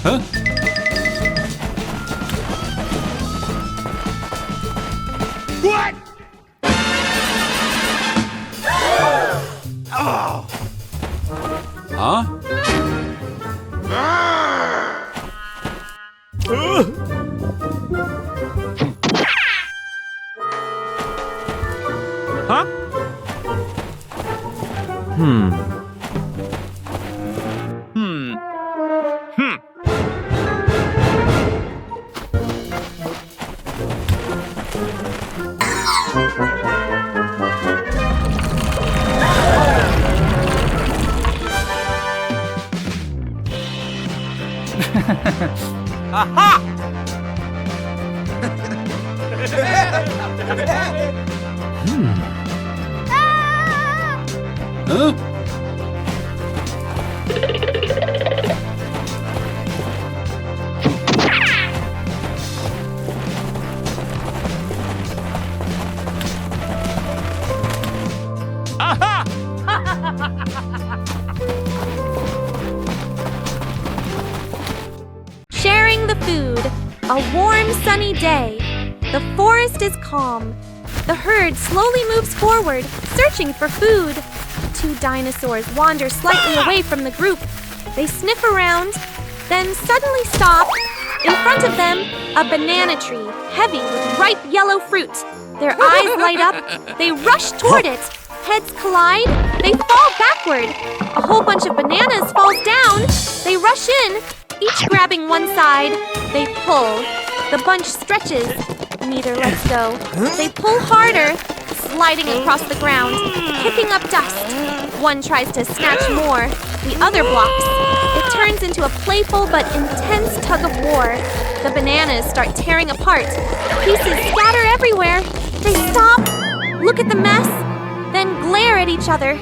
Huh? What? Oh. Huh? Huh? Aha! Huh? Aha! Sharing the food. A warm, sunny day. The forest is calm. The herd slowly moves forward, searching for food. Two dinosaurs wander slightly away from the group. They sniff around, then suddenly stop. In front of them, a banana tree, heavy with ripe yellow fruit. Their eyes light up. They rush toward it. Heads collide. They fall backward. A whole bunch of bananas falls down. They rush in, each grabbing one side. They pull. The bunch stretches. Neither lets go. They pull harder, sliding across the ground, kicking up dust. One tries to snatch more. The other blocks. It turns into a playful but intense tug of war. The bananas start tearing apart. Pieces scatter everywhere. They stop, look at the mess, then glare at each other.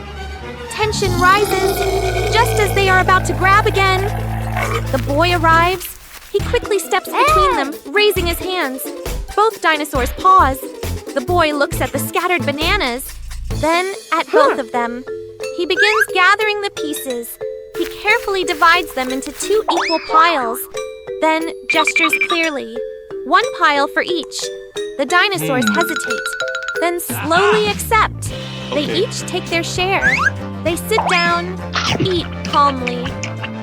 Tension rises, just as they are about to grab again. The boy arrives. He quickly steps between them, raising his hands. Both dinosaurs pause. The boy looks at the scattered bananas, then at both of them. He begins gathering the pieces. He carefully divides them into two equal piles, then gestures clearly. One pile for each. The dinosaurs hesitate, then slowly accept. They each take their share. They sit down, eat calmly.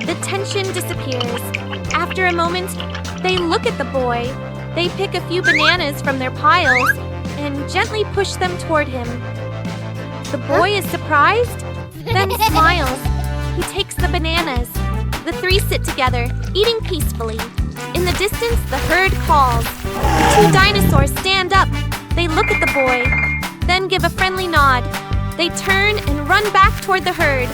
The tension disappears. After a moment, they look at the boy. They pick a few bananas from their piles and gently push them toward him. The boy is surprised, then smiles. He takes the bananas. The three sit together, eating peacefully. In the distance, the herd calls. The two dinosaurs stand up. They look at the boy, then give a friendly nod. They turn and run back toward the herd.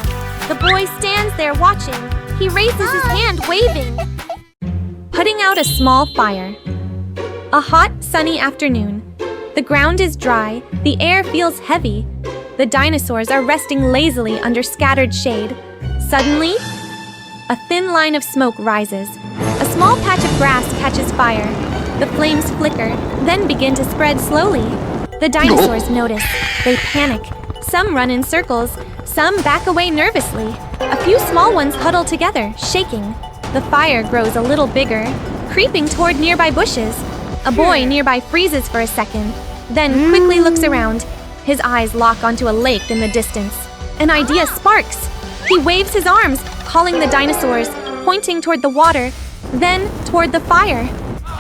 The boy stands there watching. He raises his hand, waving. Putting out a small fire. A hot, sunny afternoon. The ground is dry. The air feels heavy. The dinosaurs are resting lazily under scattered shade. Suddenly, a thin line of smoke rises. A small patch of grass catches fire. The flames flicker, then begin to spread slowly. The dinosaurs notice. They panic. Some run in circles. Some back away nervously. A few small ones huddle together, shaking. The fire grows a little bigger, creeping toward nearby bushes. A boy nearby freezes for a second, then quickly looks around. His eyes lock onto a lake in the distance. An idea sparks. He waves his arms, calling the dinosaurs, pointing toward the water, then toward the fire.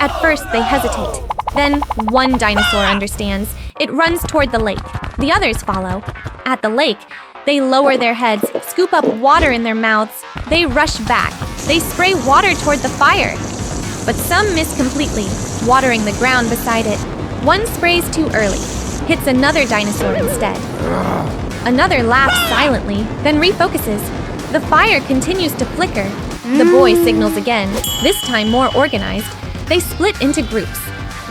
At first, they hesitate. Then one dinosaur understands. It runs toward the lake. The others follow. At the lake, they lower their heads, scoop up water in their mouths. They rush back. They spray water toward the fire. But some miss completely, watering the ground beside it. One sprays too early, hits another dinosaur instead. Another laughs silently, then refocuses. The fire continues to flicker. The boy signals again, this time more organized. They split into groups.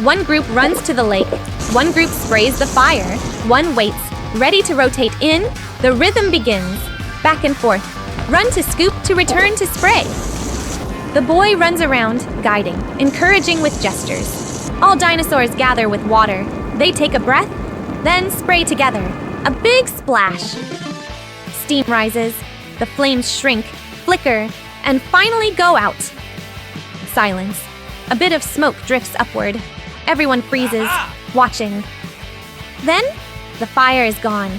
One group runs to the lake. One group sprays the fire. One waits, ready to rotate in. The rhythm begins. Back and forth. Run to scoop to return to spray. The boy runs around, guiding, encouraging with gestures. All dinosaurs gather with water. They take a breath, then spray together. A big splash. Steam rises. The flames shrink, flicker, and finally go out. Silence. A bit of smoke drifts upward. Everyone freezes, watching. Then, the fire is gone.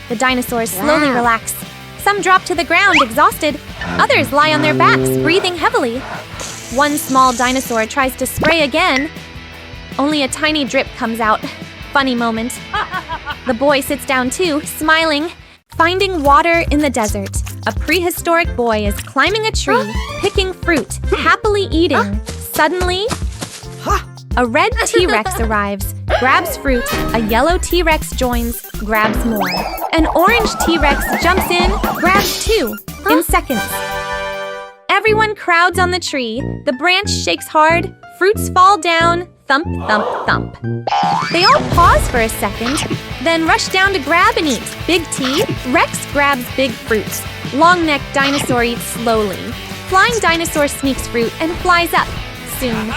The dinosaurs slowly relax. Some drop to the ground, exhausted. Others lie on their backs, breathing heavily. One small dinosaur tries to spray again. Only a tiny drip comes out. Funny moment. The boy sits down too, smiling. Finding water in the desert. A prehistoric boy is climbing a tree, picking fruit, happily eating. Suddenly, a red T-Rex arrives, grabs fruit. A yellow T-Rex joins, grabs more. An orange T-Rex jumps in, grabs two, in seconds. Everyone crowds on the tree. The branch shakes hard. Fruits fall down. Thump, thump, thump. They all pause for a second, then rush down to grab and eat. Big T, Rex grabs big fruit. Long-necked dinosaur eats slowly. Flying dinosaur sneaks fruit and flies up. Soon,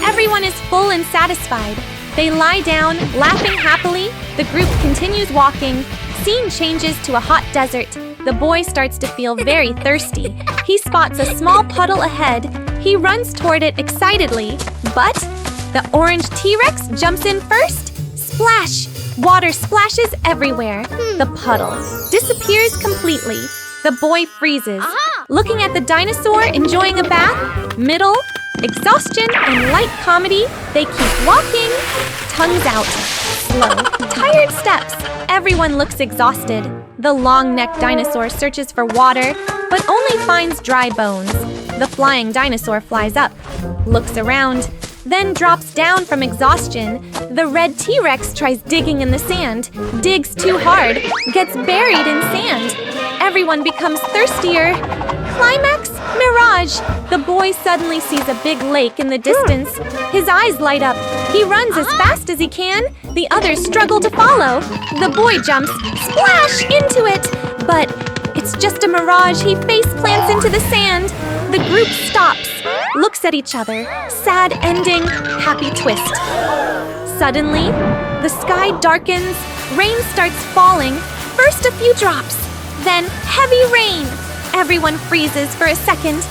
everyone is full and satisfied. They lie down, laughing happily. The group continues walking. Scene changes to a hot desert. The boy starts to feel very thirsty. He spots a small puddle ahead. He runs toward it excitedly, but the orange T-Rex jumps in first. Splash! Water splashes everywhere. The puddle disappears completely. The boy freezes, looking at the dinosaur enjoying a bath. Middle, exhaustion and light comedy. They keep walking, tongues out, slow, tired steps. Everyone looks exhausted. The long-necked dinosaur searches for water, but only finds dry bones. The flying dinosaur flies up, looks around, then drops down from exhaustion. The red T-Rex tries digging in the sand, digs too hard, gets buried in sand. Everyone becomes thirstier. Climax, mirage. The boy suddenly sees a big lake in the distance. His eyes light up. He runs as fast as he can. The others struggle to follow. The boy jumps, splash, into it. But it's just a mirage. He face plants into the sand. The group stops, looks at each other. Sad ending, happy twist. Suddenly, the sky darkens. Rain starts falling. First a few drops, then heavy rain. Everyone freezes for a second.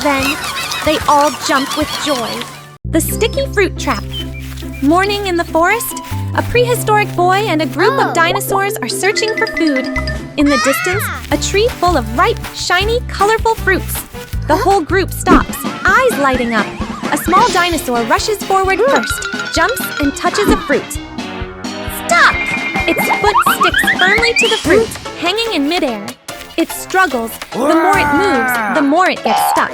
Then, they all jump with joy. The sticky fruit trap. Morning in the forest, a prehistoric boy and a group of dinosaurs are searching for food. In the distance, a tree full of ripe, shiny, colorful fruits. The whole group stops, eyes lighting up. A small dinosaur rushes forward first, jumps and touches a fruit. Stuck! Its foot sticks firmly to the fruit, hanging in midair. It struggles. The more it moves, the more it gets stuck.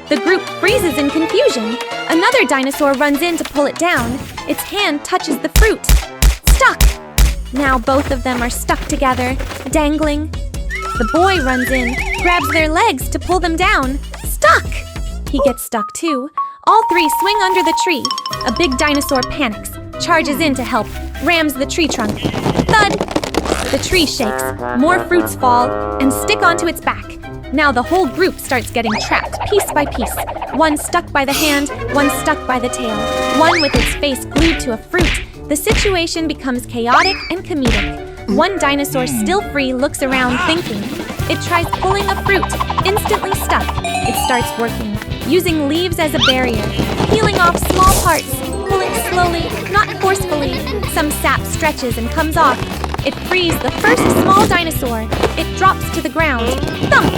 The group freezes in confusion. Another dinosaur runs in to pull it down. Its hand touches the fruit. Stuck! Now both of them are stuck together, dangling. The boy runs in, grabs their legs to pull them down. Stuck! He gets stuck too. All three swing under the tree. A big dinosaur panics, charges in to help, rams the tree trunk. Thud! The tree shakes, more fruits fall, and stick onto its back. Now the whole group starts getting trapped, piece by piece. One stuck by the hand, one stuck by the tail, one with its face glued to a fruit. The situation becomes chaotic and comedic. One dinosaur, still free, looks around thinking. It tries pulling a fruit, instantly stuck. It starts working, using leaves as a barrier, peeling off small parts, pulling slowly, not forcefully. Some sap stretches and comes off. It frees the first small dinosaur. It drops to the ground. Thump!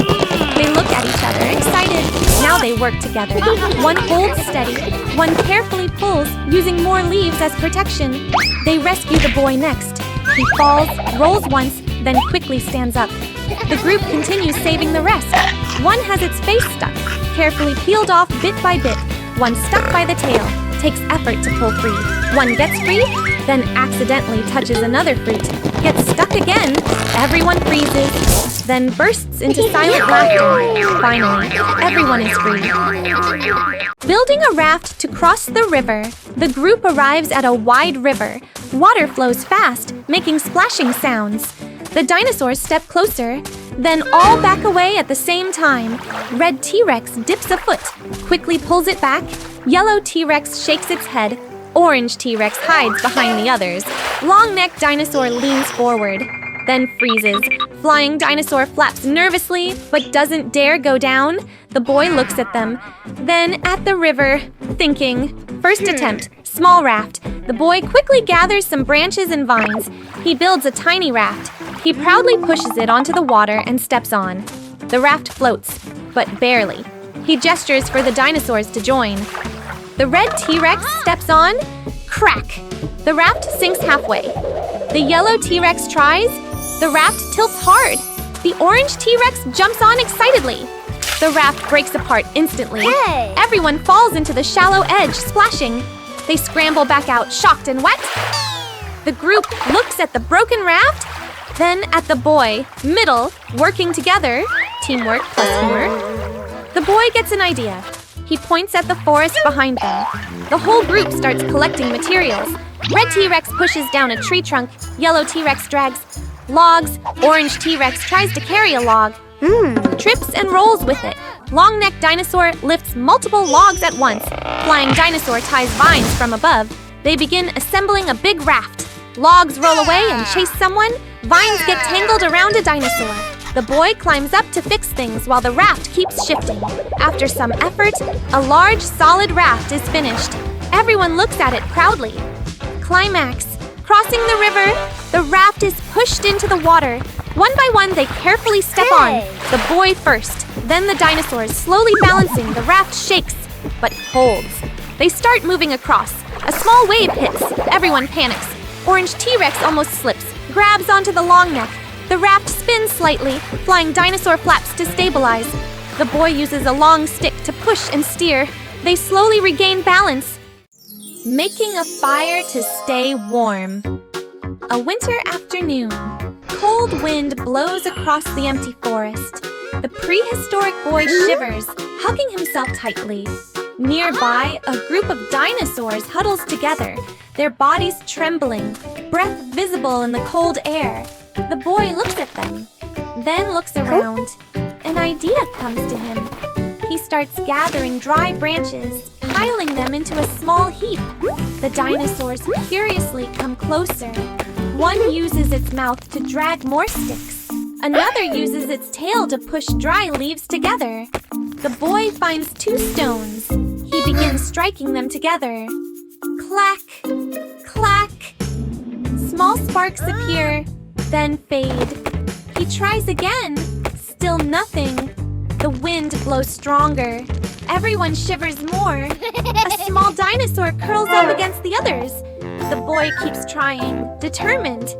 They look at each other, excited. Now they work together. One holds steady. One carefully pulls, using more leaves as protection. They rescue the boy next. He falls, rolls once, then quickly stands up. The group continues saving the rest. One has its face stuck, carefully peeled off bit by bit. One stuck by the tail, takes effort to pull free. One gets free, then accidentally touches another fruit, gets stuck again. Everyone freezes. then bursts into silent laughter. Finally, everyone is free. Building a raft to cross the river, the group arrives at a wide river. Water flows fast, making splashing sounds. The dinosaurs step closer, then all back away at the same time. Red T-Rex dips a foot, quickly pulls it back. Yellow T-Rex shakes its head. Orange T-Rex hides behind the others. Long-necked dinosaur leans forward, then freezes. Flying dinosaur flaps nervously, but doesn't dare go down. The boy looks at them, then at the river, thinking. First attempt, small raft. The boy quickly gathers some branches and vines. He builds a tiny raft. He proudly pushes it onto the water and steps on. The raft floats, but barely. He gestures for the dinosaurs to join. The red T-Rex steps on. Crack! The raft sinks halfway. The yellow T-Rex tries. The raft tilts hard. The orange T-Rex jumps on excitedly. The raft breaks apart instantly. Hey! Everyone falls into the shallow edge, splashing. They scramble back out, shocked and wet. The group looks at the broken raft, then at the boy, middle, working together. Teamwork plus humor. The boy gets an idea. He points at the forest behind them. The whole group starts collecting materials. Red T-Rex pushes down a tree trunk. Yellow T-Rex drags logs. Orange T-Rex tries to carry a log. Trips and rolls with it. Long-necked dinosaur lifts multiple logs at once. Flying dinosaur ties vines from above. They begin assembling a big raft. Logs roll away and chase someone. Vines get tangled around a dinosaur. The boy climbs up to fix things while the raft keeps shifting. After some effort, a large, solid raft is finished. Everyone looks at it proudly. Climax. Crossing the river, the raft is pushed into the water. One by one, they carefully step on. The boy first, then the dinosaurs, slowly balancing. The raft shakes, but holds. They start moving across. A small wave hits. Everyone panics. Orange T-Rex almost slips, grabs onto the long neck. The raft spins slightly, flying dinosaur flaps to stabilize. The boy uses a long stick to push and steer. They slowly regain balance. Making a fire to stay warm. A winter afternoon. Cold wind blows across the empty forest. The prehistoric boy shivers, hugging himself tightly. Nearby, a group of dinosaurs huddles together, their bodies trembling, breath visible in the cold air. The boy looks at them, then looks around. An idea comes to him. He starts gathering dry branches, piling them into a small heap. The dinosaurs curiously come closer. One uses its mouth to drag more sticks. Another uses its tail to push dry leaves together. The boy finds 2 stones. He begins striking them together. Clack, clack. Small sparks appear, then fade. He tries again. Still nothing. The wind blows stronger. Everyone shivers more. A small dinosaur curls up against the others. The boy keeps trying, determined.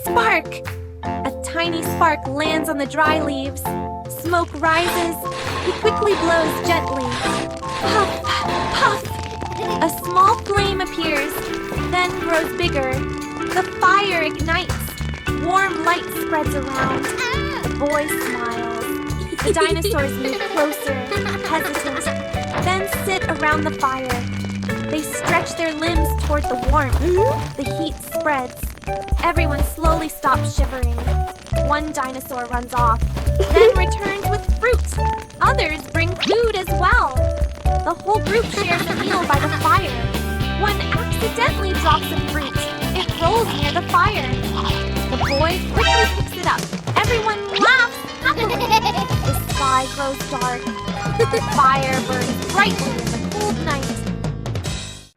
Spark! A tiny spark lands on the dry leaves. Smoke rises. He quickly blows gently. Puff, puff. A small flame appears, then grows bigger. The fire ignites. Warm light spreads around. The boy smiles. The dinosaurs move closer, hesitant, then sit around the fire. They stretch their limbs toward the warmth. The heat spreads. Everyone slowly stops shivering. One dinosaur runs off, then returns with fruit. Others bring food as well. The whole group shares a meal by the fire. One accidentally drops a fruit. It rolls near the fire. The boy quickly picks it up. Everyone laughs happily. The sky grows dark. The fire burns brightly in the cold night.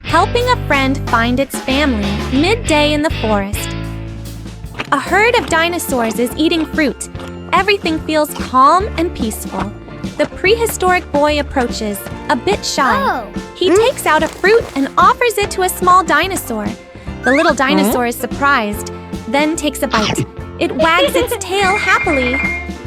Helping a friend find its family, midday in the forest. A herd of dinosaurs is eating fruit. Everything feels calm and peaceful. The prehistoric boy approaches, a bit shy. He takes out a fruit and offers it to a small dinosaur. The little dinosaur is surprised, then takes a bite. It wags its tail happily.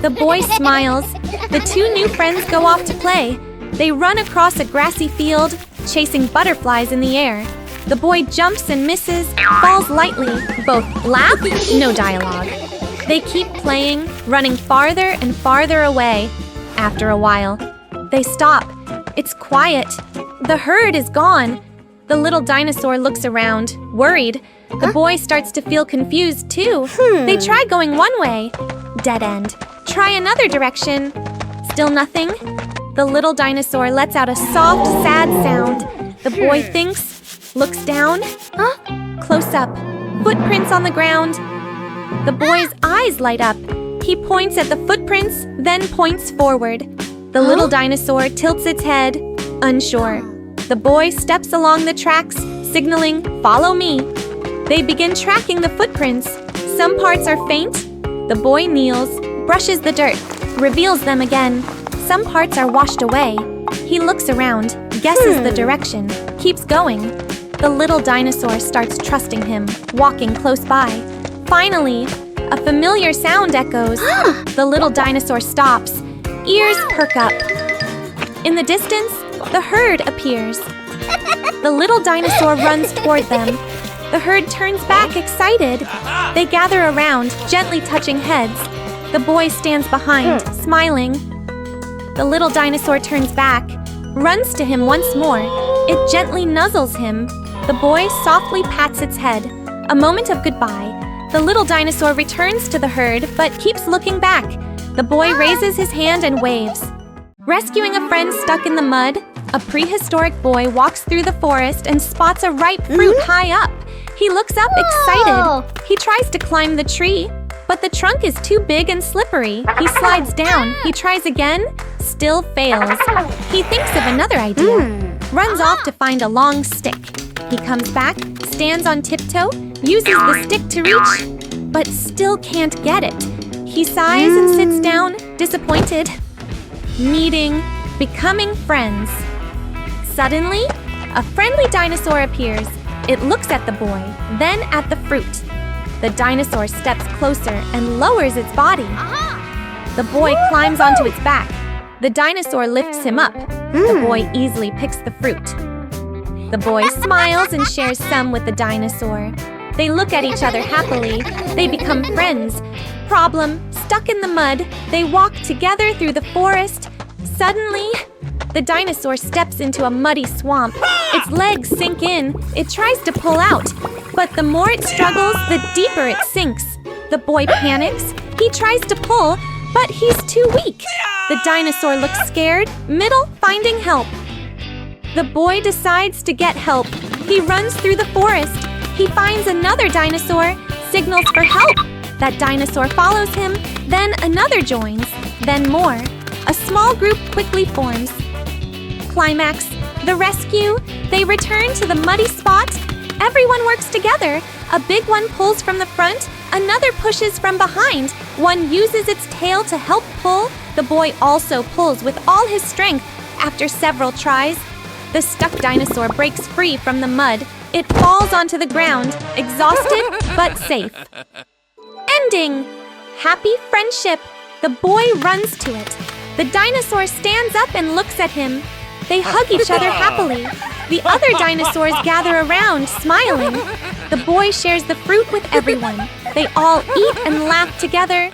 The boy smiles. The 2 new friends go off to play. They run across a grassy field, chasing butterflies in the air. The boy jumps and misses, falls lightly. Both laugh, no dialogue. They keep playing, running farther and farther away. After a while, they stop. It's quiet. The herd is gone. The little dinosaur looks around, worried. The boy starts to feel confused too. They try going one way. Dead end. Try another direction. Still nothing. The little dinosaur lets out a soft, sad sound. The boy thinks, looks down. Close up. Footprints on the ground. The boy's eyes light up. He points at the footprints, then points forward. The little dinosaur tilts its head, unsure. The boy steps along the tracks, signaling, "Follow me." They begin tracking the footprints. Some parts are faint. The boy kneels, brushes the dirt, reveals them again. Some parts are washed away. He looks around, guesses the direction, keeps going. The little dinosaur starts trusting him, walking close by. Finally, a familiar sound echoes. The little dinosaur stops. Ears perk up. In the distance, the herd appears. The little dinosaur runs toward them. The herd turns back excited. They gather around, gently touching heads. The boy stands behind, smiling. The little dinosaur turns back, runs to him once more. It gently nuzzles him. The boy softly pats its head. A moment of goodbye. The little dinosaur returns to the herd, but keeps looking back. The boy raises his hand and waves. Rescuing a friend stuck in the mud, a prehistoric boy walks through the forest and spots a ripe fruit high up. He looks up excited. He tries to climb the tree, but the trunk is too big and slippery. He slides down. He tries again, still fails. He thinks of another idea. Runs off to find a long stick. He comes back, stands on tiptoe, uses the stick to reach, but still can't get it. He sighs and sits down, disappointed. Meeting, becoming friends. Suddenly, a friendly dinosaur appears. It looks at the boy, then at the fruit. The dinosaur steps closer and lowers its body. The boy climbs onto its back. The dinosaur lifts him up. The boy easily picks the fruit. The boy smiles and shares some with the dinosaur. They look at each other happily. They become friends. Problem, stuck in the mud, they walk together through the forest. Suddenly, the dinosaur steps into a muddy swamp. Its legs sink in. It tries to pull out. But the more it struggles, the deeper it sinks. The boy panics. He tries to pull, but he's too weak. The dinosaur looks scared, middle finding help. The boy decides to get help. He runs through the forest. He finds another dinosaur, signals for help. That dinosaur follows him, then another joins, then more. A small group quickly forms. Climax, the rescue. They return to the muddy spot. Everyone works together. A big one pulls from the front, another pushes from behind. One uses its tail to help pull. The boy also pulls with all his strength. After several tries, the stuck dinosaur breaks free from the mud. It falls onto the ground, exhausted but safe. Ending! Happy friendship. The boy runs to it. The dinosaur stands up and looks at him. They hug each other happily. The other dinosaurs gather around, smiling. The boy shares the fruit with everyone. They all eat and laugh together.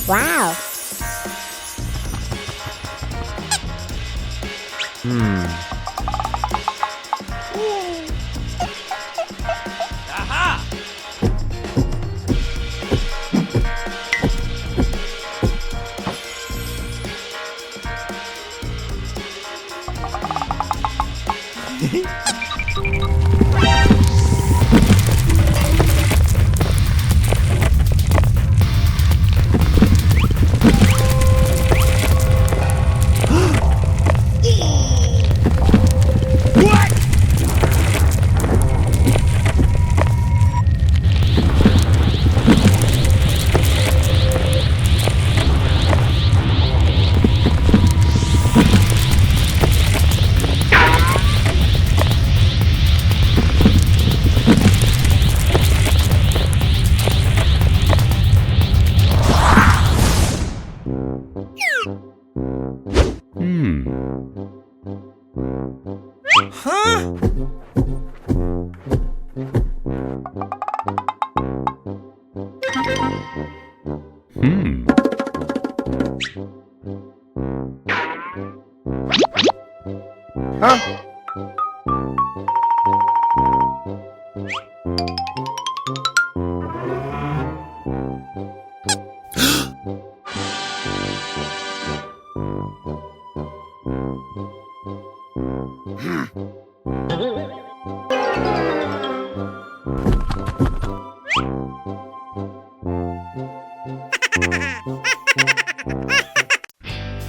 Wow.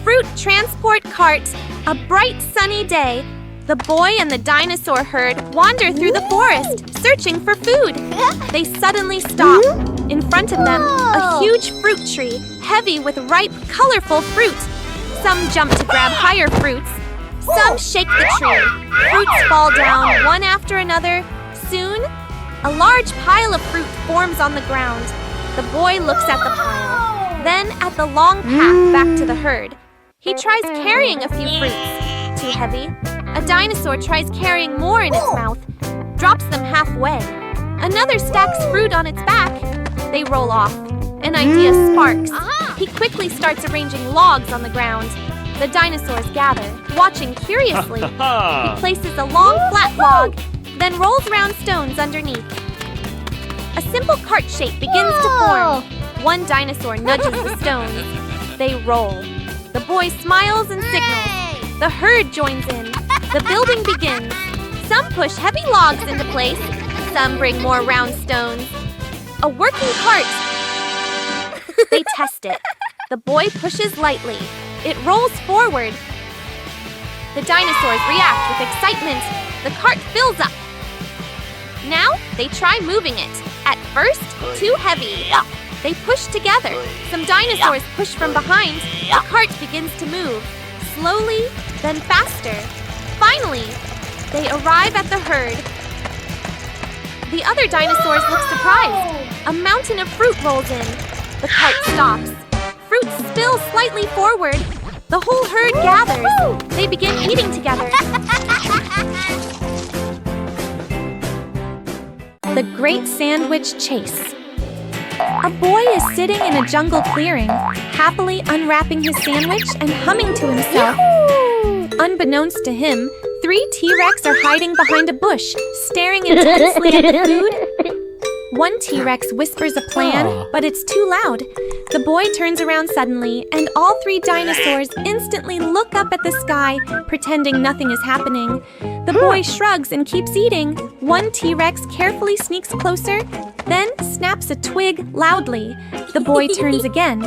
Fruit transport cart. A bright sunny day. The boy and the dinosaur herd wander through the forest, searching for food. They suddenly stop. In front of them, a huge fruit tree, heavy with ripe, colorful fruit. Some jump to grab higher fruits. Some shake the tree. Fruits fall down one after another. Soon, a large pile of fruit forms on the ground. The boy looks at the pile, then at the long path back to the herd. He tries carrying a few fruits. Too heavy. A dinosaur tries carrying more in its mouth, drops them halfway. Another stacks fruit on its back. They roll off. An idea sparks. He quickly starts arranging logs on the ground. The dinosaurs gather, watching curiously. He places a long, flat log, then rolls round stones underneath. A simple cart shape begins to form. One dinosaur nudges the stones. They roll. The boy smiles and signals. The herd joins in. The building begins. Some push heavy logs into place. Some bring more round stones. A working cart. They test it. The boy pushes lightly. It rolls forward. The dinosaurs react with excitement. The cart fills up. Now they try moving it. At first, too heavy. They push together. Some dinosaurs push from behind. The cart begins to move. Slowly, then faster. Finally, they arrive at the herd. The other dinosaurs look surprised. A mountain of fruit rolls in. The cart stops. Fruit spills slightly forward. The whole herd gathers. They begin eating together. The Great Sandwich Chase. A boy is sitting in a jungle clearing, happily unwrapping his sandwich and humming to himself. Unbeknownst to him, 3 T-Rex are hiding behind a bush, staring intensely at the food. One T-Rex whispers a plan, but it's too loud. The boy turns around suddenly, and all 3 dinosaurs instantly look up at the sky, pretending nothing is happening. The boy shrugs and keeps eating. One T-Rex carefully sneaks closer, then snaps a twig loudly. The boy turns again.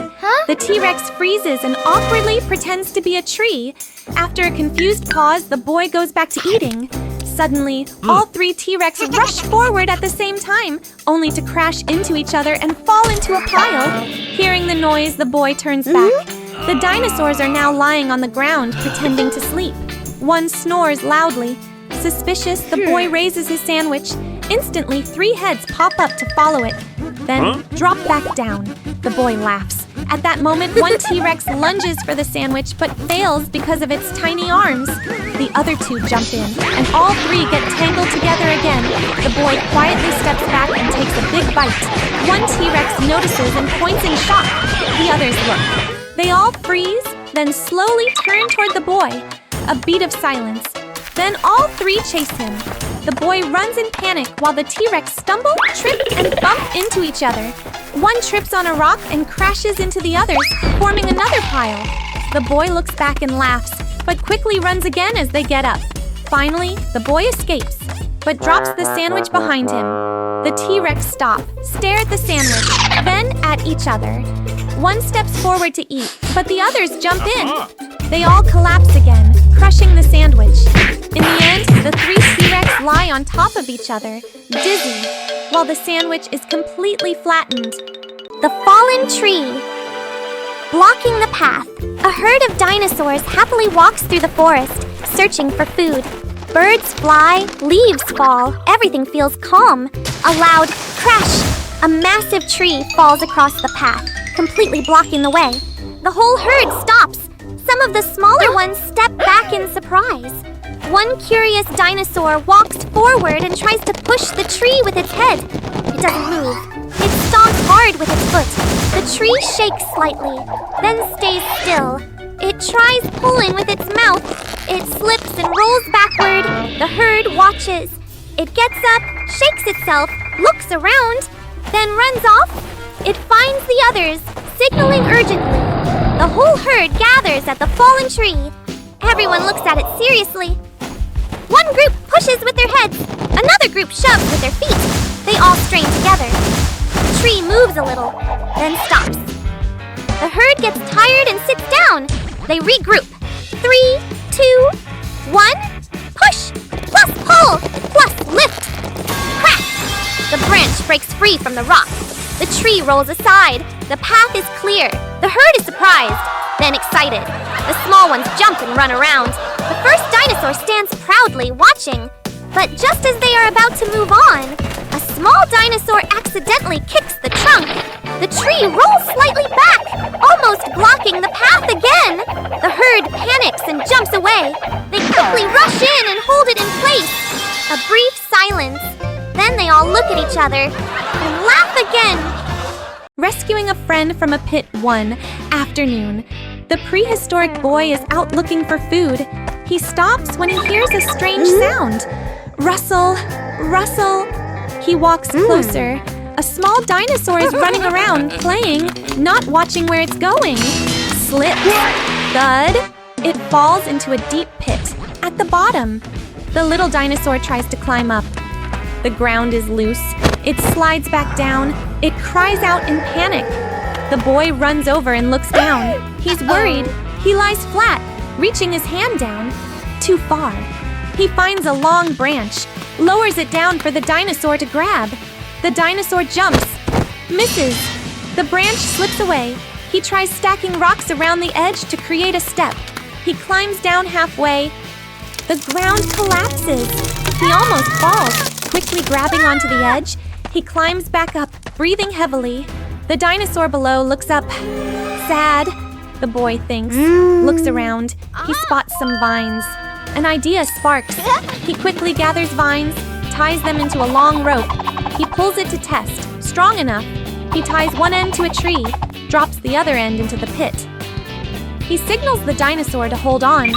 The T-Rex freezes and awkwardly pretends to be a tree. After a confused pause, the boy goes back to eating. Suddenly, all 3 T-Rex rush forward at the same time, only to crash into each other and fall into a pile. Hearing the noise, the boy turns back. The dinosaurs are now lying on the ground, pretending to sleep. One snores loudly. Suspicious, the boy raises his sandwich. Instantly, 3 heads pop up to follow it, then drop back down. The boy laughs. At that moment, one T-Rex lunges for the sandwich but fails because of its tiny arms. The other 2 jump in, and all 3 get tangled together again. The boy quietly steps back and takes a big bite. One T-Rex notices and points in shock. The others look. They all freeze, then slowly turn toward the boy. A beat of silence. Then all 3 chase him. The boy runs in panic while the T-Rex stumble, trip, and bump into each other. One trips on a rock and crashes into the others, forming another pile. The boy looks back and laughs, but quickly runs again as they get up. Finally, the boy escapes, but drops the sandwich behind him. The T-Rex stop, stare at the sandwich, then at each other. One steps forward to eat, but the others jump in. They all collapse again, crushing the sandwich. In the end, the 3 T-Rex lie on top of each other, dizzy, while the sandwich is completely flattened. The fallen tree. Blocking the path, a herd of dinosaurs happily walks through the forest, searching for food. Birds fly, leaves fall, everything feels calm. A loud crash! A massive tree falls across the path, completely blocking the way. The whole herd stops. Some of the smaller ones step back in surprise. One curious dinosaur walks forward and tries to push the tree with its head. It doesn't move. It stomps hard with its foot. The tree shakes slightly, then stays still. It tries pulling with its mouth, It slips and rolls backward. The herd watches. It gets up, shakes itself, looks around, then runs off. It finds the others, signaling urgently. The whole herd gathers at the fallen tree. Everyone looks at it seriously. One group pushes with their heads. Another group shoves with their feet. They all strain together. The tree moves a little, then stops. The herd gets tired and sits down. They regroup. 3, 2, 1. Push, plus pull, plus lift. Crack! The branch breaks free from the rock. The tree rolls aside. The path is clear. The herd is surprised, then excited. The small ones jump and run around. The first dinosaur stands proudly watching. But just as they are about to move on, a small dinosaur accidentally kicks the trunk. The tree rolls slightly back, almost blocking the path again. The herd panics and jumps away. They quickly rush in and hold it in place. A brief silence. Then they all look at each other and laugh again. Rescuing a friend from a pit one afternoon. The prehistoric boy is out looking for food. He stops when he hears a strange sound. Rustle, rustle. He walks closer. A small dinosaur is running around, playing, not watching where it's going. Slip, thud. It falls into a deep pit at the bottom. The little dinosaur tries to climb up. The ground is loose. It slides back down. It cries out in panic. The boy runs over and looks down. He's worried. He lies flat, reaching his hand down. Too far. He finds a long branch, lowers it down for the dinosaur to grab. The dinosaur jumps, misses. The branch slips away. He tries stacking rocks around the edge to create a step. He climbs down halfway. The ground collapses. He almost falls, quickly grabbing onto the edge. He climbs back up, breathing heavily. The dinosaur below looks up. Sad, the boy thinks. Looks around. He spots some vines. An idea sparks. He quickly gathers vines, ties them into a long rope. He pulls it to test, strong enough. He ties one end to a tree, drops the other end into the pit. He signals the dinosaur to hold on.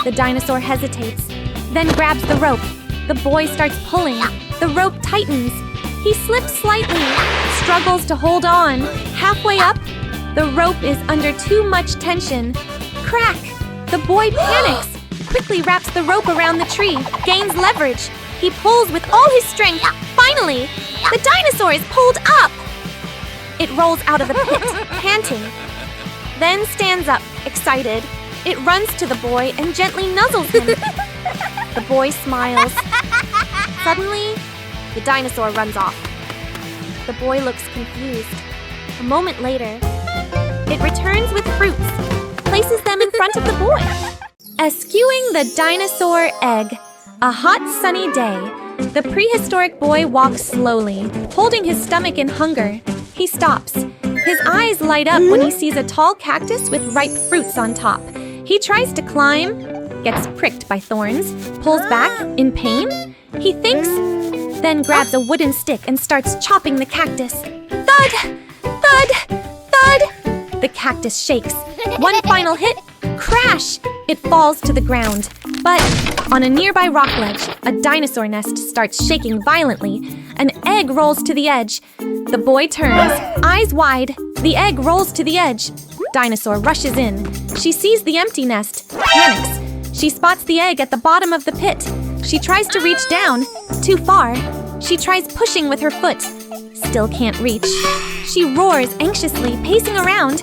The dinosaur hesitates, then grabs the rope. The boy starts pulling. The rope tightens. He slips slightly, struggles to hold on. Halfway up, the rope is under too much tension. Crack! The boy panics, quickly wraps the rope around the tree, gains leverage. He pulls with all his strength. Finally, the dinosaur is pulled up. It rolls out of the pit, panting. Then stands up, excited. It runs to the boy and gently nuzzles him. The boy smiles. Suddenly, the dinosaur runs off. The boy looks confused. A moment later, it returns with fruits, places them in front of the boy. Eschewing the dinosaur egg. A hot, sunny day. The prehistoric boy walks slowly, holding his stomach in hunger. He stops. His eyes light up when he sees a tall cactus with ripe fruits on top. He tries to climb, gets pricked by thorns, pulls back in pain. He thinks, then grabs a wooden stick and starts chopping the cactus. Thud! Thud! Thud! The cactus shakes. One final hit, crash! It falls to the ground. But on a nearby rock ledge, a dinosaur nest starts shaking violently. An egg rolls to the edge. The boy turns, eyes wide. The egg rolls to the edge. Dinosaur rushes in. She sees the empty nest, panics. She spots the egg at the bottom of the pit. She tries to reach down, too far. She tries pushing with her foot. Still can't reach. She roars anxiously, pacing around.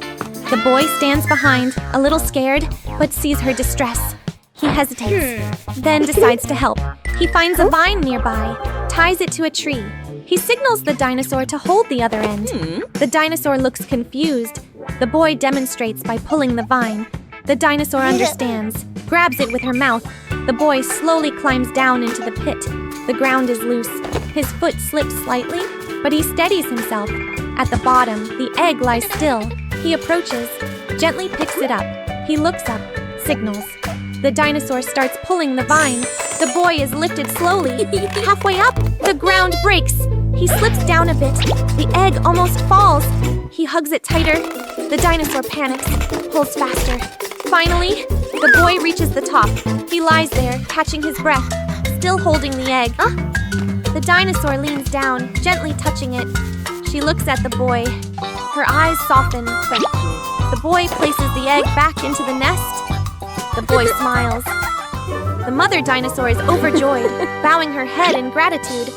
The boy stands behind, a little scared, but sees her distress. He hesitates, then decides to help. He finds a vine nearby, ties it to a tree. He signals the dinosaur to hold the other end. The dinosaur looks confused. The boy demonstrates by pulling the vine. The dinosaur understands, grabs it with her mouth. The boy slowly climbs down into the pit. The ground is loose. His foot slips slightly, but he steadies himself. At the bottom, the egg lies still. He approaches, gently picks it up. He looks up, signals. The dinosaur starts pulling the vine. The boy is lifted slowly. Halfway up, the ground breaks. He slips down a bit. The egg almost falls. He hugs it tighter. The dinosaur panics, pulls faster. Finally, the boy reaches the top. He lies there, catching his breath, still holding the egg. The dinosaur leans down, gently touching it. She looks at the boy. Her eyes soften. The boy places the egg back into the nest. The boy smiles. The mother dinosaur is overjoyed, bowing her head in gratitude.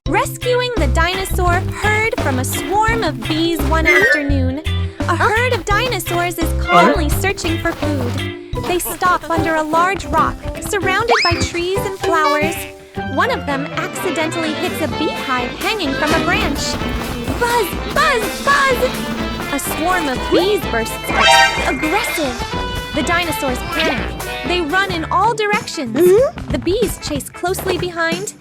Rescuing the dinosaur herd from a swarm of bees one afternoon, a herd of dinosaurs is calmly searching for food. They stop under a large rock, surrounded by trees and flowers. One of them accidentally hits a beehive hanging from a branch. Buzz! Buzz! Buzz! A swarm of bees bursts out, aggressive. The dinosaurs panic. They run in all directions. The bees chase closely behind.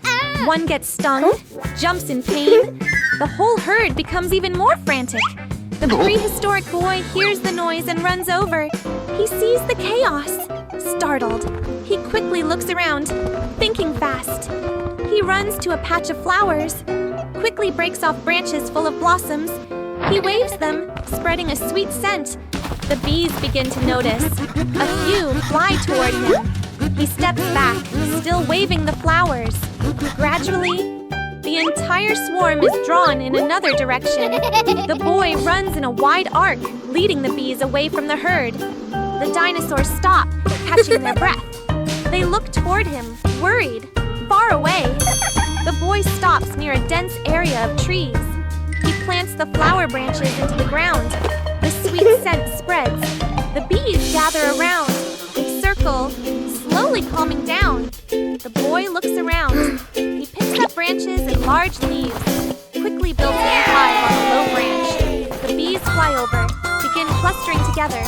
One gets stung, jumps in pain. The whole herd becomes even more frantic. The prehistoric boy hears the noise and runs over. He sees the chaos. Startled, he quickly looks around, thinking fast. He runs to a patch of flowers, quickly breaks off branches full of blossoms. He waves them, spreading a sweet scent. The bees begin to notice. A few fly toward him. He steps back, still waving the flowers. Gradually, the entire swarm is drawn in another direction. The boy runs in a wide arc, leading the bees away from the herd. The dinosaurs stop, catching their breath. They look toward him, worried, far away. The boy stops near a dense area of trees. He plants the flower branches into the ground. The sweet scent spreads. The bees gather around. They circle, slowly calming down. The boy looks around. He picks up branches and large leaves, quickly builds a hive on a low branch. The bees fly over, begin clustering together.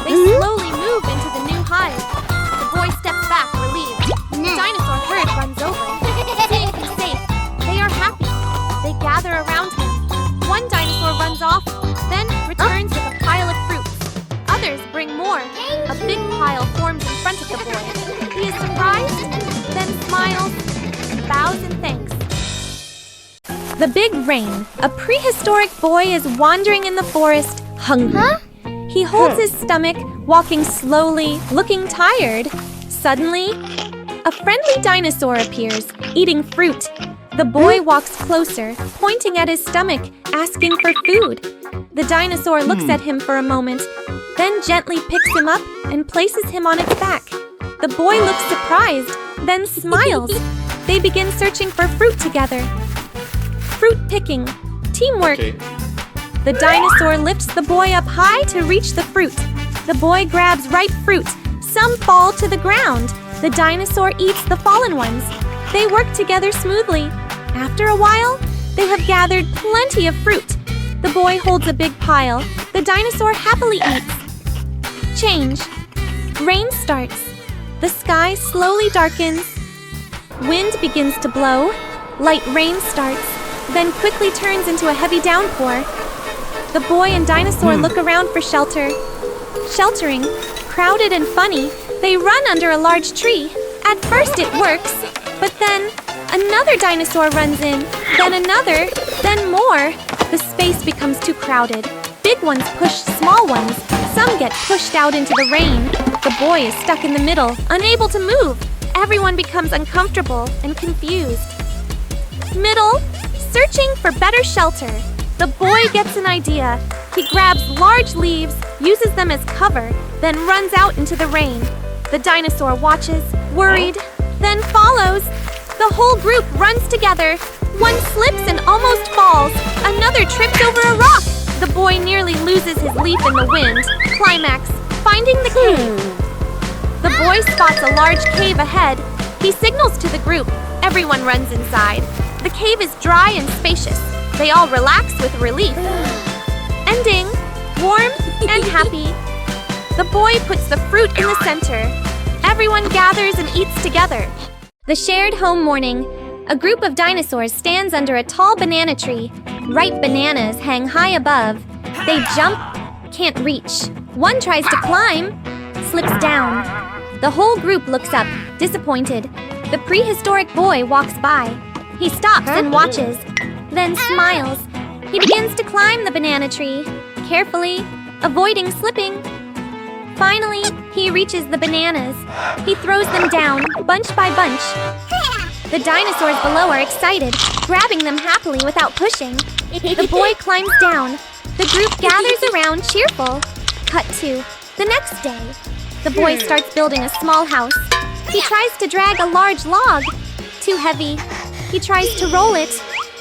They slowly move into the new hive. The boy steps back, relieved. The dinosaur herd runs over. Seeing him safe, they are happy. They gather around him. One dinosaur runs off, then returns with a pile of fruits. Others bring more. A big pile forms in front of the boy. He is surprised, then smiles, bows in thanks. The Big Rain. A prehistoric boy is wandering in the forest, hungry. He holds his stomach, walking slowly, looking tired. Suddenly, a friendly dinosaur appears, eating fruit. The boy walks closer, pointing at his stomach, asking for food. The dinosaur looks at him for a moment, then gently picks him up and places him on its back. The boy looks surprised, then smiles. They begin searching for fruit together. Fruit picking. Teamwork. Okay. The dinosaur lifts the boy up high to reach the fruit. The boy grabs ripe fruit. Some fall to the ground. The dinosaur eats the fallen ones. They work together smoothly. After a while, they have gathered plenty of fruit. The boy holds a big pile. The dinosaur happily eats. Change. Rain starts. The sky slowly darkens. Wind begins to blow. Light rain starts, then quickly turns into a heavy downpour. The boy and dinosaur look around for shelter. Sheltering, crowded and funny, they run under a large tree. At first it works, but then another dinosaur runs in, then another, then more. The space becomes too crowded. Big ones push small ones. Some get pushed out into the rain. The boy is stuck in the middle, unable to move. Everyone becomes uncomfortable and confused. Middle, searching for better shelter. The boy gets an idea. He grabs large leaves, uses them as cover, then runs out into the rain. The dinosaur watches, worried, then follows. The whole group runs together. One slips and almost falls. Another trips over a rock. The boy nearly loses his leaf in the wind. Climax, finding the cave. The boy spots a large cave ahead. He signals to the group. Everyone runs inside. The cave is dry and spacious. They all relax with relief. Ending, warm and happy. The boy puts the fruit in the center. Everyone gathers and eats together. The shared home morning. A group of dinosaurs stands under a tall banana tree. Ripe bananas hang high above. They jump, can't reach. One tries to climb, slips down. The whole group looks up, disappointed. The prehistoric boy walks by. He stops and watches, then smiles. He begins to climb the banana tree, carefully, avoiding slipping. Finally, he reaches the bananas. He throws them down, bunch by bunch. The dinosaurs below are excited, grabbing them happily without pushing. The boy climbs down. The group gathers around, cheerful. Cut to the next day. The boy starts building a small house. He tries to drag a large log. Too heavy. He tries to roll it.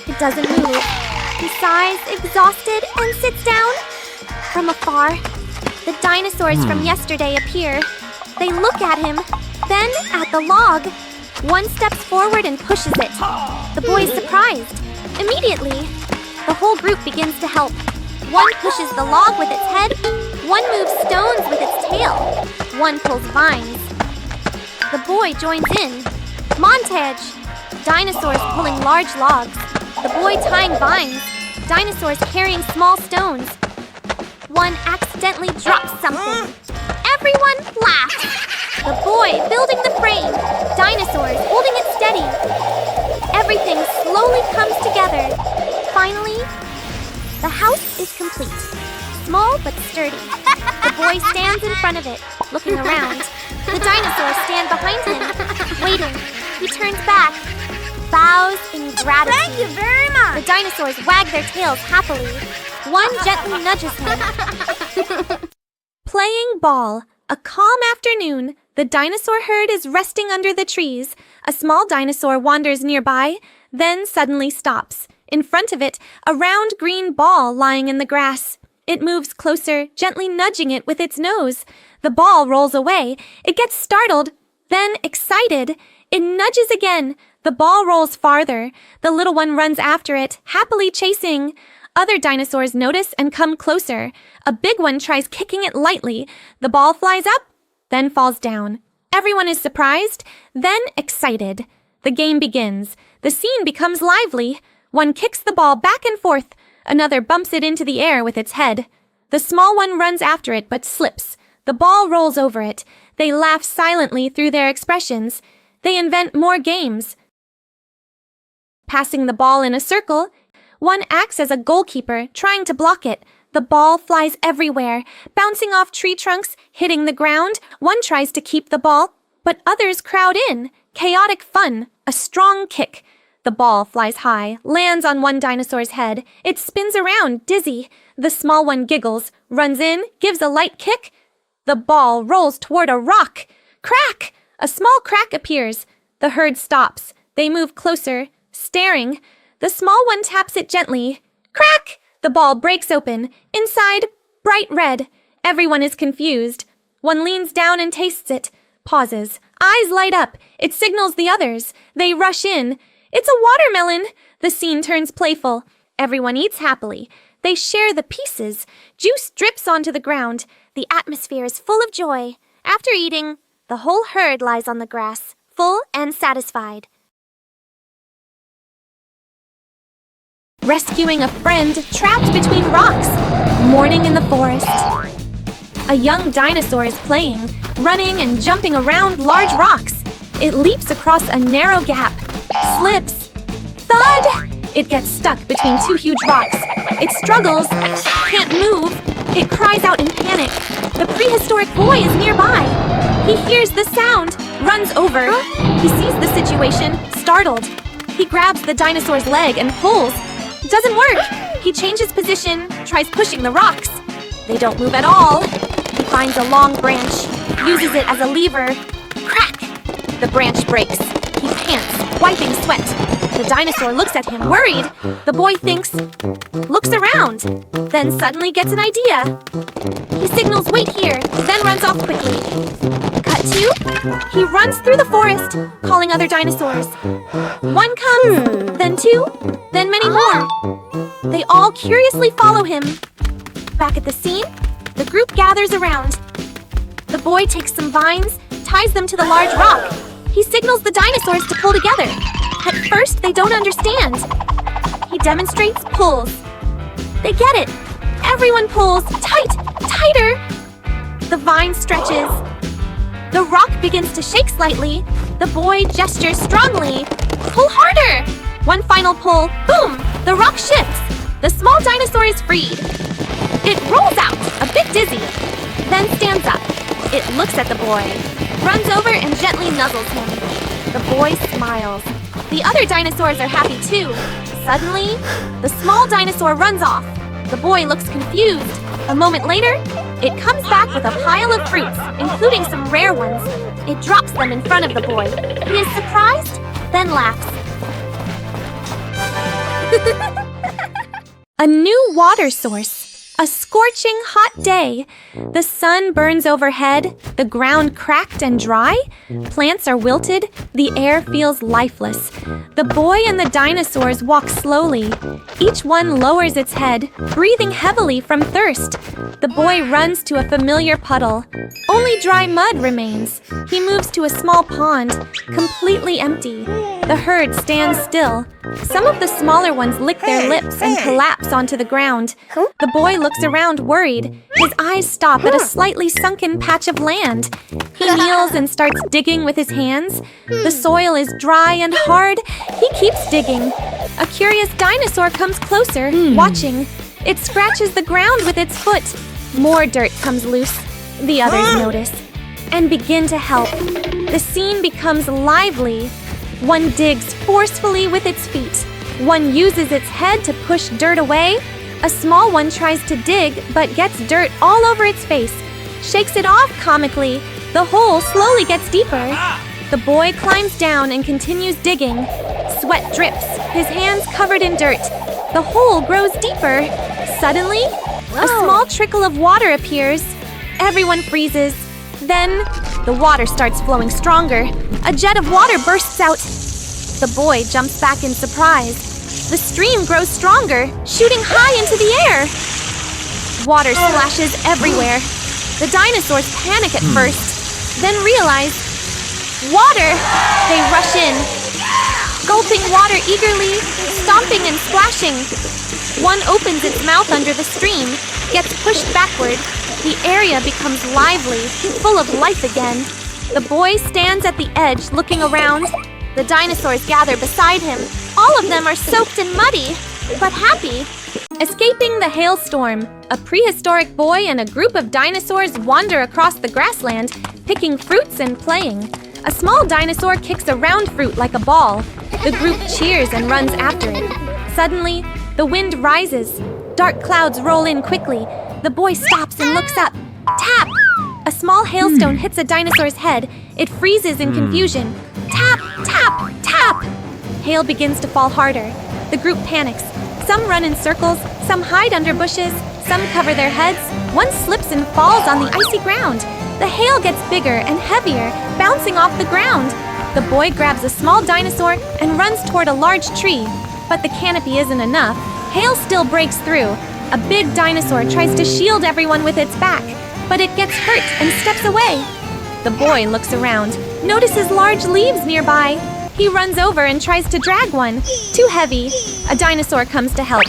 It doesn't move. He sighs, exhausted, and sits down. From afar, the dinosaurs from yesterday appear. They look at him, then at the log. One steps forward and pushes it. The boy is surprised. Immediately, the whole group begins to help. One pushes the log with its head. One moves stones with its tail. One pulls vines. The boy joins in. Montage. Dinosaurs pulling large logs. The boy tying vines. Dinosaurs carrying small stones. One accidentally drops something. Everyone laughs. The boy building the frame. Dinosaurs holding it steady. Everything slowly comes together. Finally, the house is complete. Small but sturdy. The boy stands in front of it, looking around. The dinosaurs stand behind him, waiting. He turns back, bows in gratitude. Thank you very much. The dinosaurs wag their tails happily. One gently nudges him. Playing ball. A calm afternoon. The dinosaur herd is resting under the trees. A small dinosaur wanders nearby, then suddenly stops. In front of it, a round green ball lying in the grass. It moves closer, gently nudging it with its nose. The ball rolls away. It gets startled, then excited. It nudges again. The ball rolls farther. The little one runs after it, happily chasing. Other dinosaurs notice and come closer. A big one tries kicking it lightly. The ball flies up, then falls down. Everyone is surprised, then excited. The game begins. The scene becomes lively. One kicks the ball back and forth. Another bumps it into the air with its head. The small one runs after it but slips. The ball rolls over it. They laugh silently through their expressions. They invent more games. Passing the ball in a circle, one acts as a goalkeeper, trying to block it. The ball flies everywhere, bouncing off tree trunks, hitting the ground. One tries to keep the ball, but others crowd in. Chaotic fun, a strong kick. The ball flies high, lands on one dinosaur's head. It spins around, dizzy. The small one giggles, runs in, gives a light kick. The ball rolls toward a rock. Crack! A small crack appears. The herd stops. They move closer, staring. The small one taps it gently. Crack! The ball breaks open. Inside, bright red. Everyone is confused. One leans down and tastes it. Pauses. Eyes light up. It signals the others. They rush in. It's a watermelon. The scene turns playful. Everyone eats happily. They share the pieces. Juice drips onto the ground. The atmosphere is full of joy. After eating, the whole herd lies on the grass, full and satisfied. Rescuing a friend trapped between rocks. Morning in the forest. A young dinosaur is playing, running and jumping around large rocks. It leaps across a narrow gap, slips. Thud! It gets stuck between two huge rocks. It struggles, can't move. It cries out in panic. The prehistoric boy is nearby. He hears the sound, runs over. He sees the situation, startled. He grabs the dinosaur's leg and pulls. Doesn't work. He changes position, tries pushing the rocks. They don't move at all. He finds a long branch, uses it as a lever. Crack! The branch breaks. He pants, wiping sweat. The dinosaur looks at him, worried. The boy thinks, looks around, then suddenly gets an idea. He signals, wait here, then runs off quickly. Cut to, he runs through the forest, calling other dinosaurs. One comes, then two, then many more. They all curiously follow him. Back at the scene, the group gathers around. The boy takes some vines, ties them to the large rock. He signals the dinosaurs to pull together. At first, they don't understand. He demonstrates pulls. They get it. Everyone pulls tight, tighter. The vine stretches. The rock begins to shake slightly. The boy gestures strongly. Pull harder. One final pull. Boom! The rock shifts. The small dinosaur is freed. It rolls out, a bit dizzy, then stands up. It looks at the boy, runs over and gently nuzzles him. The boy smiles. The other dinosaurs are happy too. Suddenly, the small dinosaur runs off. The boy looks confused. A moment later, it comes back with a pile of fruits, including some rare ones. It drops them in front of the boy. He is surprised, then laughs. A new water source. A scorching hot day. The sun burns overhead, the ground cracked and dry. Plants are wilted, the air feels lifeless. The boy and the dinosaurs walk slowly. Each one lowers its head, breathing heavily from thirst. The boy runs to a familiar puddle. Only dry mud remains. He moves to a small pond, completely empty. The herd stands still. Some of the smaller ones lick their lips and collapse onto the ground. The boy looks around worried. His eyes stop at a slightly sunken patch of land. He kneels and starts digging with his hands. The soil is dry and hard. He keeps digging. A curious dinosaur comes closer, watching. It scratches the ground with its foot. More dirt comes loose. The others notice and begin to help. The scene becomes lively. One digs forcefully with its feet. One uses its head to push dirt away. A small one tries to dig, but gets dirt all over its face. Shakes it off comically. The hole slowly gets deeper. The boy climbs down and continues digging. Sweat drips, his hands covered in dirt. The hole grows deeper. Suddenly, a small trickle of water appears. Everyone freezes. Then, the water starts flowing stronger. A jet of water bursts out. The boy jumps back in surprise. The stream grows stronger, shooting high into the air. Water splashes everywhere. The dinosaurs panic at first, then realize, water! They rush in, gulping water eagerly, stomping and splashing. One opens its mouth under the stream, gets pushed backward. The area becomes lively, full of life again. The boy stands at the edge, looking around. The dinosaurs gather beside him. All of them are soaked and muddy, but happy. Escaping the hailstorm, a prehistoric boy and a group of dinosaurs wander across the grassland, picking fruits and playing. A small dinosaur kicks a round fruit like a ball. The group cheers and runs after it. Suddenly, the wind rises. Dark clouds roll in quickly. The boy stops and looks up. Tap! A small hailstone hits a dinosaur's head. It freezes in confusion. Tap! Tap! Tap! Hail begins to fall harder. The group panics. Some run in circles, some hide under bushes, some cover their heads. One slips and falls on the icy ground. The hail gets bigger and heavier, bouncing off the ground. The boy grabs a small dinosaur and runs toward a large tree. But the canopy isn't enough. Hail still breaks through. A big dinosaur tries to shield everyone with its back, but it gets hurt and steps away. The boy looks around, notices large leaves nearby. He runs over and tries to drag one. Too heavy. A dinosaur comes to help.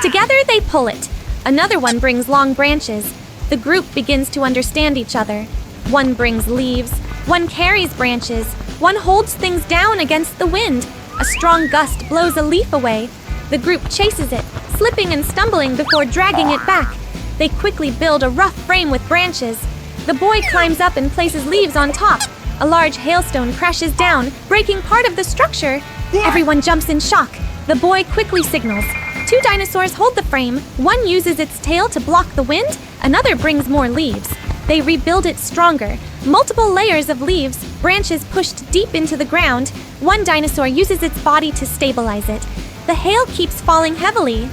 Together they pull it. Another one brings long branches. The group begins to understand each other. One brings leaves, one carries branches, one holds things down against the wind. A strong gust blows a leaf away. The group chases it, slipping and stumbling before dragging it back. They quickly build a rough frame with branches. The boy climbs up and places leaves on top. A large hailstone crashes down, breaking part of the structure. Everyone jumps in shock. The boy quickly signals. Two dinosaurs hold the frame. One uses its tail to block the wind. Another brings more leaves. They rebuild it stronger. Multiple layers of leaves, branches pushed deep into the ground. One dinosaur uses its body to stabilize it. The hail keeps falling heavily,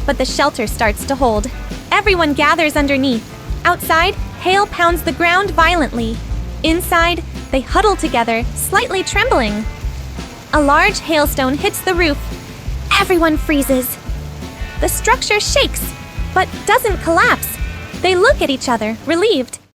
but the shelter starts to hold. Everyone gathers underneath. Outside, hail pounds the ground violently. Inside, they huddle together, slightly trembling. A large hailstone hits the roof. Everyone freezes. The structure shakes, but doesn't collapse. They look at each other, relieved.